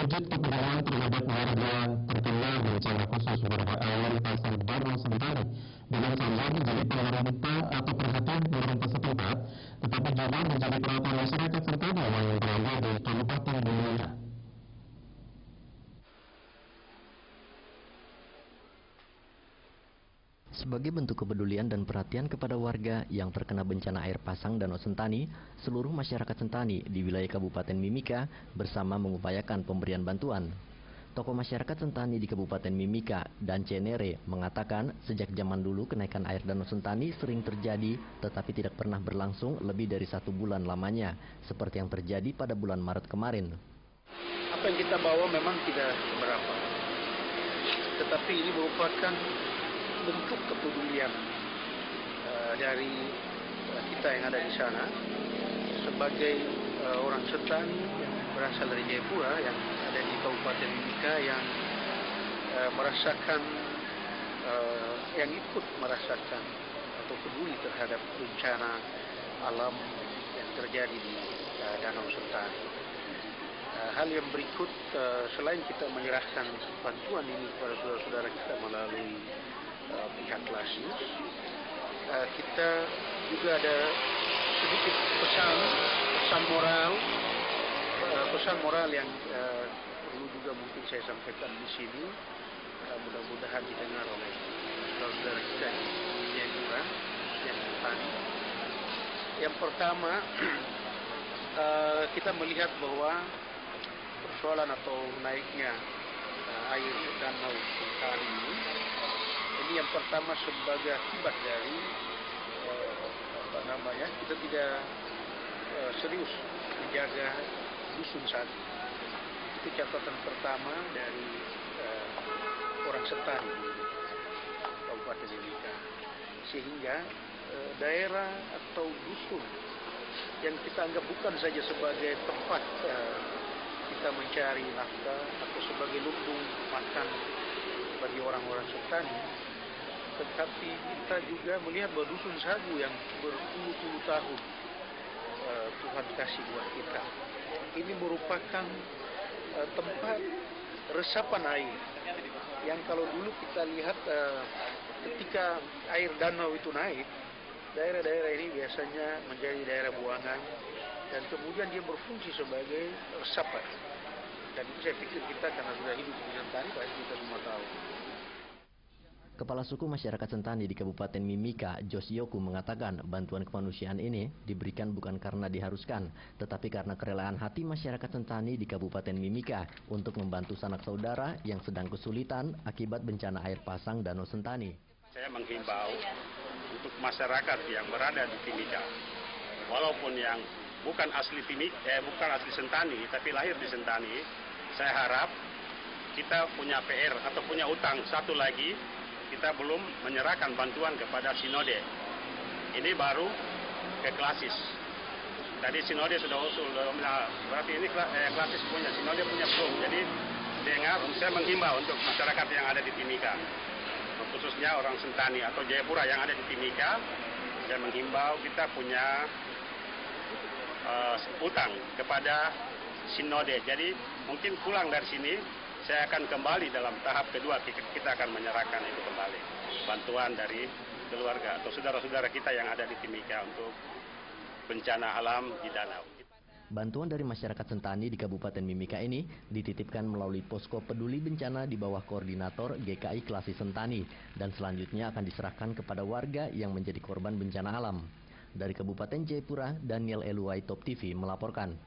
wujud kepedulian terhadap warga terkena bencana khusus berupa air pasang Danau Sentani dengan saja menjadi pemerintah atau perhatian pemerintah setempat, tetapi juga menjadi perhatian masyarakat Sentani yang berada di Kabupaten Mimika. Sebagai bentuk kepedulian dan perhatian kepada warga yang terkena bencana air pasang Danau Sentani, seluruh masyarakat Sentani di wilayah Kabupaten Mimika bersama mengupayakan pemberian bantuan. Tokoh masyarakat Sentani di Kabupaten Mimika dan Cenere mengatakan sejak zaman dulu kenaikan air Danau Sentani sering terjadi tetapi tidak pernah berlangsung lebih dari 1 bulan lamanya, seperti yang terjadi pada bulan Maret kemarin. Apa yang kita bawa memang tidak seberapa, tetapi ini merupakan bentuk kepedulian dari kita yang ada di sana sebagai orang Sentani yang berasal dari Jayapura yang ada di Kabupaten Mimika yang merasakan yang ikut merasakan atau peduli terhadap bencana alam yang terjadi di Danau Sentani. Hal yang berikut, selain kita menyerahkan bantuan ini kepada saudara-saudara kita melalui pihak Lasius, kita juga ada sedikit pesan moral yang perlu juga mungkin saya sampaikan di sini, mudah-mudahan didengar oleh saudara-saudara kita di Jayapura yang Sentani. Yang pertama, kita melihat bahwa persoalan atau naiknya air Danau Sentani ini yang pertama sebagai akibat dari kita tidak serius menjaga dusun sagu. Itu catatan pertama dari orang Sentani di Kabupaten Mimika, sehingga daerah atau dusun yang kita anggap bukan saja sebagai tempat kita mencari nafkah atau sebagai lumbung makan bagi orang-orang Sentani, tetapi kita juga melihat bahwa dusun sagu yang berpuluh-puluh tahun Tuhan kasih buat kita ini merupakan tempat resapan air yang kalau dulu kita lihat ketika air danau itu naik, daerah-daerah ini biasanya menjadi daerah buangan dan kemudian dia berfungsi sebagai resapan. Dan itu saya pikir kita karena sudah hidup di Sentani pasti kita semua tahu. Kepala Suku Masyarakat Sentani di Kabupaten Mimika, Josyoku, mengatakan bantuan kemanusiaan ini diberikan bukan karena diharuskan, tetapi karena kerelaan hati masyarakat Sentani di Kabupaten Mimika untuk membantu sanak saudara yang sedang kesulitan akibat bencana air pasang Danau Sentani. Saya menghimbau untuk masyarakat yang berada di Timika, walaupun yang bukan asli Sentani, tapi lahir di Sentani, saya harap kita punya PR atau punya utang satu lagi. Kita belum menyerahkan bantuan kepada Sinode. Ini baru ke Klasis. Tadi Sinode sudah usul, berarti ini Klasis punya, Sinode punya belum. Jadi saya menghimbau untuk masyarakat yang ada di Timika, khususnya orang Sentani atau Jayapura yang ada di Timika, saya menghimbau kita punya utang kepada Sinode. Jadi mungkin pulang dari sini, saya akan kembali dalam tahap kedua, kita akan menyerahkan itu kembali. Bantuan dari keluarga atau saudara-saudara kita yang ada di Timika untuk bencana alam di danau. Bantuan dari masyarakat Sentani di Kabupaten Mimika ini dititipkan melalui posko peduli bencana di bawah koordinator GKI Klasis Sentani dan selanjutnya akan diserahkan kepada warga yang menjadi korban bencana alam. Dari Kabupaten Jayapura, Daniel Eluai, Top TV melaporkan.